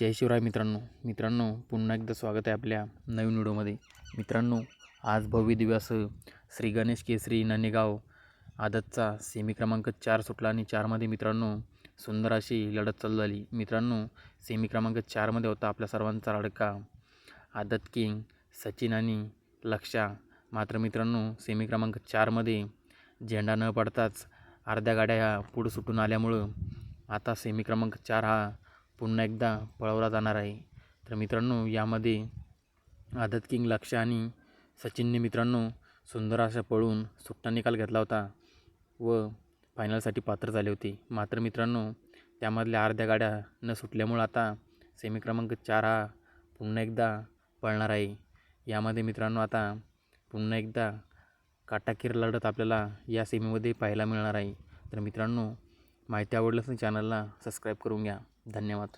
जय शिवराय मित्रांनो पुन्हा एकदा स्वागत आहे आपल्या नवीन व्हिडिओमध्ये। मित्रांनो, आज भव्य दिव्य असं श्री गणेश केसरी ननेगाव आदतचा सेमी क्रमांक 4 सुटला आणि 4मध्ये मित्रांनो सुंदर अशी लढत चालू झाली। मित्रांनो, सेमी क्रमांक 4मध्ये होता आपल्या सर्वांचा लाडका आदत किंग सचिन आणि लक्षा। मात्र मित्रांनो, सेमी क्रमांक 4मध्ये झेंडा न पडताच अर्ध्या गाड्या ह्या पुढे सुटून आल्यामुळं आता सेमी क्रमांक 4 हा पुन्हा एकदा पळवला जाणार आहे। तर मित्रांनो, यामध्ये आदत किंग लक्ष्य आणि सचिनने मित्रांनो सुंदर अशा पळून सुट्टा निकाल घेतला होता व फायनलसाठी पात्र झाले होते। मात्र मित्रांनो, त्यामधल्या अर्ध्या गाड्या न सुटल्यामुळे आता सेमी क्रमांक 4 हा पुन्हा एकदा पळणार आहे। यामध्ये मित्रांनो आता पुन्हा एकदा काटाकीर लढत आपल्याला या सेमीमध्ये पाहायला मिळणार आहे। तर मित्रांनो, माहिती आवडल्यास चॅनलला सबस्क्राईब करून घ्या। धन्यवाद।